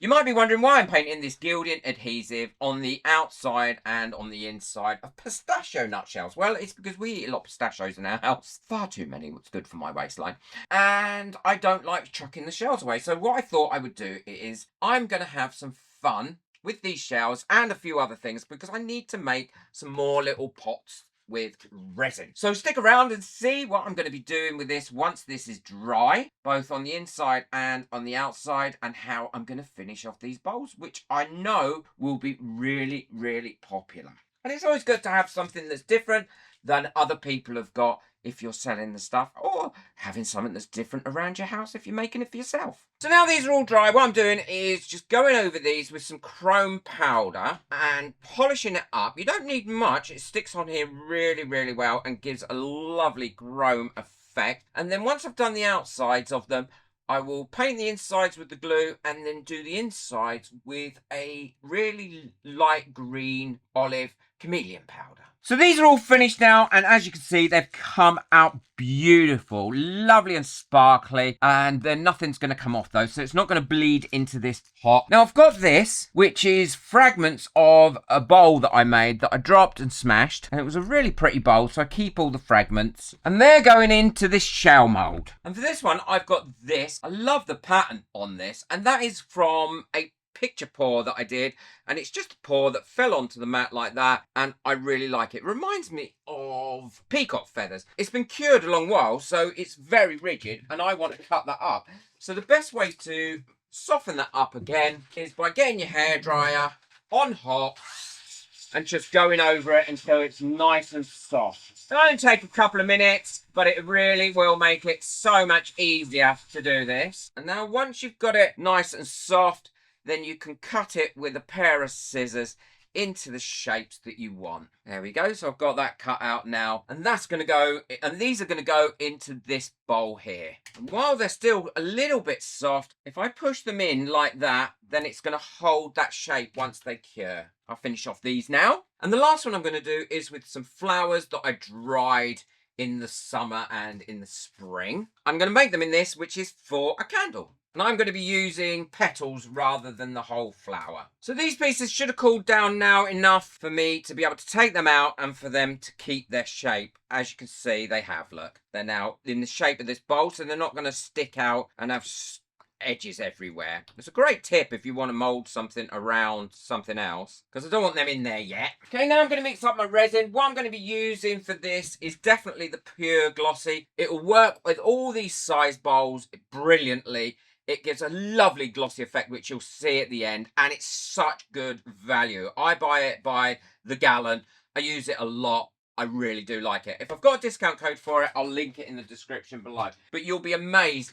You might be wondering why I'm painting this gilding adhesive on the outside and on the inside of pistachio nutshells. Well, it's because we eat a lot of pistachios in our house. Far too many, what's good for my waistline. And I don't like chucking the shells away. So what I thought I would do is I'm going to have some fun with these shells and a few other things because I need to make some more little pots with resin. So stick around and see what I'm going to be doing with this once this is dry, both on the inside and on the outside, and how I'm going to finish off these bowls, which I know will be really, really popular. And it's always good to have something that's different than other people have got if you're selling the stuff, or having something that's different around your house if you're making it for yourself. So now these are all dry, what I'm doing is just going over these with some chrome powder and polishing it up. You don't need much, it sticks on here really, really well and gives a lovely chrome effect. And then once I've done the outsides of them, I will paint the insides with the glue and then do the insides with a really light green olive chameleon powder. So these are all finished now, and as you can see, they've come out beautiful, lovely and sparkly, and then nothing's going to come off though, so it's not going to bleed into this pot. Now I've got this, which is fragments of a bowl that I made that I dropped and smashed, and it was a really pretty bowl, so I keep all the fragments, and they're going into this shell mold. And for this one, I've got this. I love the pattern on this, and that is from a picture pour that I did, and it's just a pour that fell onto the mat like that, and I really like it. It reminds me of peacock feathers. It's been cured a long while, so it's very rigid, and I want to cut that up. So the best way to soften that up again is by getting your hairdryer on hot and just going over it until it's nice and soft. It'll only take a couple of minutes, but it really will make it so much easier to do this. And now once you've got it nice and soft, then you can cut it with a pair of scissors into the shapes that you want. There we go. So I've got that cut out now, and that's going to go, and these are going to go into this bowl here. And while they're still a little bit soft, if I push them in like that, then it's going to hold that shape once they cure. I'll finish off these now. And the last one I'm going to do is with some flowers that I dried in the summer and in the spring. I'm going to make them in this, which is for a candle. And I'm going to be using petals rather than the whole flower. So these pieces should have cooled down now enough for me to be able to take them out and for them to keep their shape. As you can see, they have, look. They're now in the shape of this bowl, so they're not going to stick out and have edges everywhere. It's a great tip if you want to mold something around something else, because I don't want them in there yet. Okay, now I'm going to mix up my resin. What I'm going to be using for this is definitely the pure glossy. It will work with all these size bowls brilliantly. It gives a lovely glossy effect, which you'll see at the end, and it's such good value. I buy it by the gallon. I use it a lot. I really do like it. If I've got a discount code for it, I'll link it in the description below. But you'll be amazed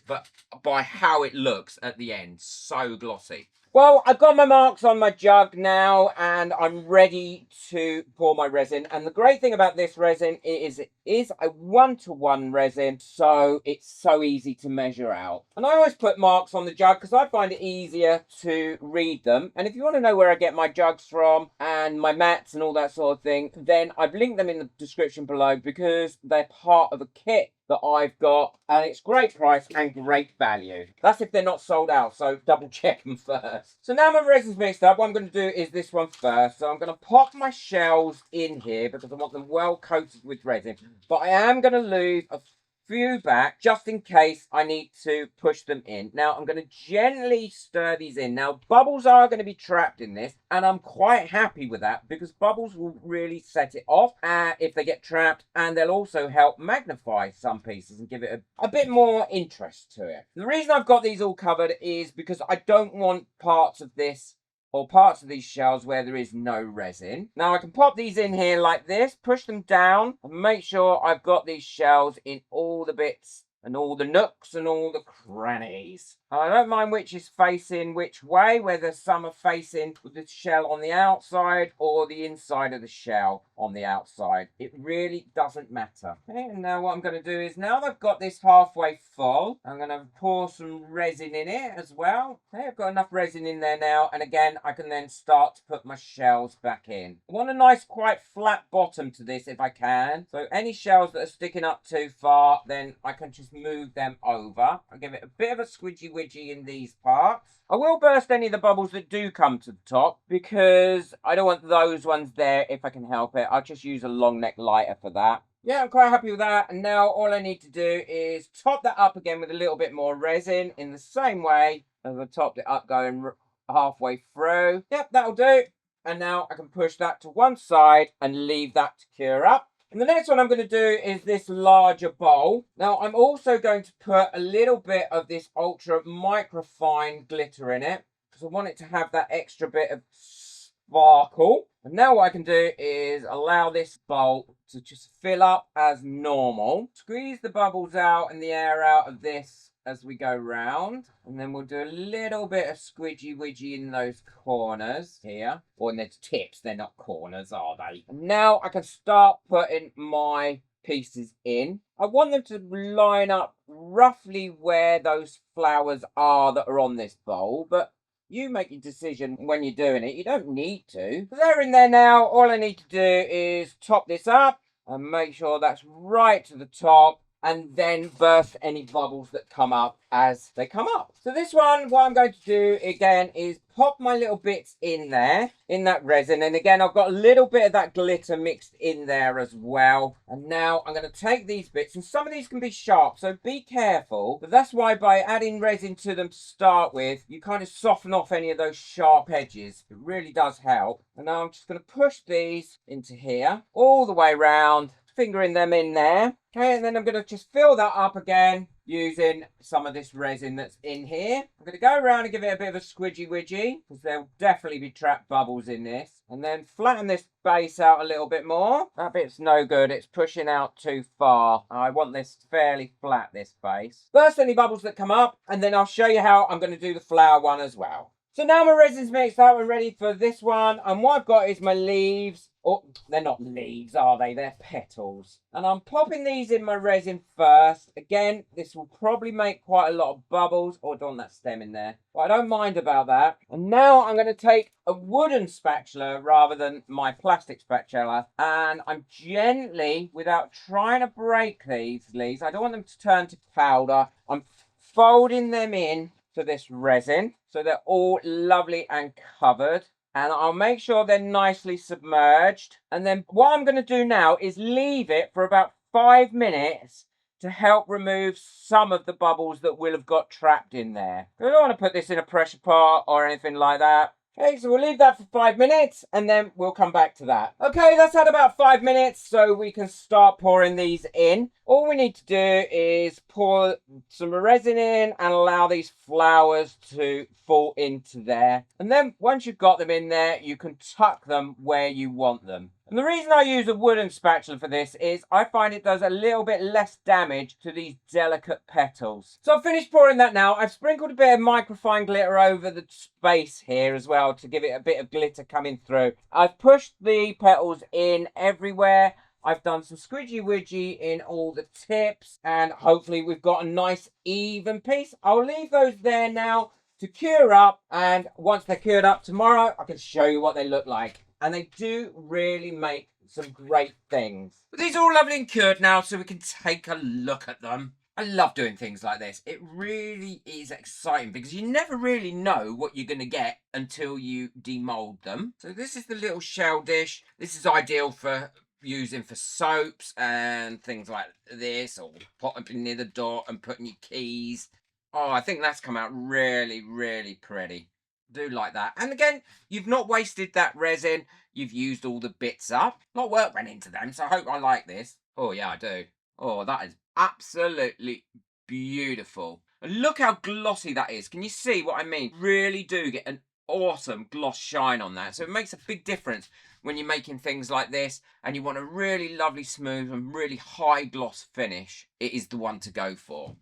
by how it looks at the end. So glossy. Well, I've got my marks on my jug now, and I'm ready to pour my resin. And the great thing about this resin is it is a 1-to-1 resin, so it's so easy to measure out. And I always put marks on the jug because I find it easier to read them. And if you want to know where I get my jugs from and my mats and all that sort of thing, then I've linked them in the description below because they're part of a kit that I've got, and it's great price and great value. That's if they're not sold out, so double check them first. So now my resin's mixed up, what I'm going to do is this one first. So I'm going to pop my shells in here because I want them well coated with resin, but I am going to leave a few back just in case I need to push them in. Now I'm going to gently stir these in. Now bubbles are going to be trapped in this, and I'm quite happy with that because bubbles will really set it off if they get trapped, and they'll also help magnify some pieces and give it a bit more interest to it. The reason I've got these all covered is because I don't want parts of this or parts of these shells where there is no resin. Now I can pop these in here like this, push them down, and make sure I've got these shells in all the bits and all the nooks and all the crannies. I don't mind which is facing which way, whether some are facing with the shell on the outside or the inside of the shell on the outside. It really doesn't matter. Okay, and now what I'm going to do is, now that I've got this halfway full, I'm going to pour some resin in it as well. Okay, I've got enough resin in there now, and again, I can then start to put my shells back in. I want a nice, quite flat bottom to this if I can. So any shells that are sticking up too far, then I can just move them over. I'll give it a bit of a squidgy wiggy squidgy in these parts. I will burst any of the bubbles that do come to the top because I don't want those ones there if I can help it. I'll just use a long neck lighter for that. Yeah, I'm quite happy with that. And now all I need to do is top that up again with a little bit more resin in the same way as I topped it up going halfway through. Yep, that'll do. And now I can push that to one side and leave that to cure up. And the next one I'm going to do is this larger bowl. Now I'm also going to put a little bit of this ultra microfine glitter in it because I want it to have that extra bit of sparkle. And now what I can do is allow this bowl to just fill up as normal. Squeeze the bubbles out and the air out of this as we go round, and then we'll do a little bit of squidgy widgy in those corners here, or in the tips. They're not corners, are they? And now I can start putting my pieces in. I want them to line up roughly where those flowers are that are on this bowl, but you make your decision when you're doing it. You don't need to. So they're in there now. All I need to do is top this up and make sure that's right to the top, and then burst any bubbles that come up as they come up. So this one, what I'm going to do again is pop my little bits in there, in that resin. And again, I've got a little bit of that glitter mixed in there as well. And now I'm going to take these bits, and some of these can be sharp, so be careful. But that's why by adding resin to them to start with, you kind of soften off any of those sharp edges. It really does help. And now I'm just going to push these into here, all the way around, fingering them in there. Okay, and then I'm going to just fill that up again using some of this resin that's in here. I'm going to go around and give it a bit of a squidgy widgy because there'll definitely be trapped bubbles in this. And then flatten this base out a little bit more. That bit's no good. It's pushing out too far. I want this fairly flat, this base. Burst any bubbles that come up, and then I'll show you how I'm going to do the flower one as well. So now my resin's mixed up and ready for this one. And what I've got is my leaves. Oh, they're not leaves, are they? They're petals. And I'm popping these in my resin first. Again, this will probably make quite a lot of bubbles. Oh, I don't want that stem in there. But I don't mind about that. And now I'm going to take a wooden spatula rather than my plastic spatula. And I'm gently, without trying to break these leaves, I don't want them to turn to powder. I'm folding them in to this resin so they're all lovely and covered. And I'll make sure they're nicely submerged. And then what I'm going to do now is leave it for about 5 minutes to help remove some of the bubbles that will have got trapped in there. I don't want to put this in a pressure pot or anything like that. Okay, so we'll leave that for 5 minutes and then we'll come back to that. Okay, that's had about 5 minutes, so we can start pouring these in. All we need to do is pour some resin in and allow these flowers to fall into there. And then once you've got them in there, you can tuck them where you want them. And the reason I use a wooden spatula for this is I find it does a little bit less damage to these delicate petals. So I've finished pouring that now. I've sprinkled a bit of microfine glitter over the space here as well to give it a bit of glitter coming through. I've pushed the petals in everywhere. I've done some squidgy widgy in all the tips, and hopefully we've got a nice even piece. I'll leave those there now to cure up, and once they're cured up tomorrow, I can show you what they look like. And they do really make some great things. But these are all lovely and cured now, so we can take a look at them. I love doing things like this. It really is exciting because you never really know what you're going to get until you demold them. So this is the little shell dish. This is ideal for using for soaps and things like this, or popping near the door and putting your keys. Oh, I think that's come out really, really pretty. Do like that. And again, you've not wasted that resin. You've used all the bits up. A lot of work went into them, so I hope I like this. Oh yeah, I do. Oh, that is absolutely beautiful. And look how glossy that is. Can you see what I mean? Really do get an awesome gloss shine on that. So it makes a big difference when you're making things like this and you want a really lovely smooth and really high gloss finish. It is the one to go for.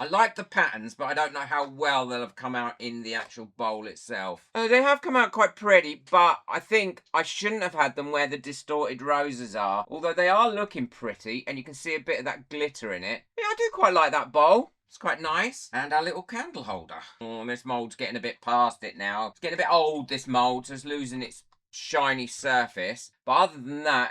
I like the patterns, but I don't know how well they'll have come out in the actual bowl itself. They have come out quite pretty, but I think I shouldn't have had them where the distorted roses are. Although they are looking pretty, and you can see a bit of that glitter in it. Yeah, I do quite like that bowl. It's quite nice. And our little candle holder. Oh, this mould's getting a bit past it now. It's getting a bit old, this mould, so it's losing its shiny surface, but other than that,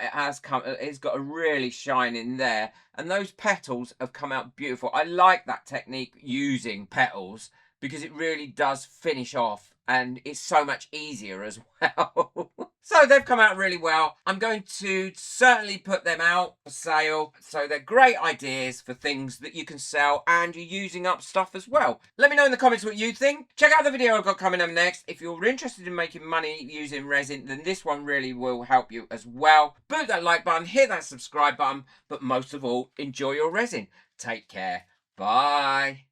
it's got a really shine in there, and those petals have come out beautiful. I like that technique using petals because it really does finish off and it's so much easier as well. So they've come out really well. I'm going to certainly put them out for sale. So they're great ideas for things that you can sell and you're using up stuff as well. Let me know in the comments what you think. Check out the video I've got coming up next. If you're interested in making money using resin, then this one really will help you as well. Boot that like button, hit that subscribe button, but most of all, enjoy your resin. Take care. Bye.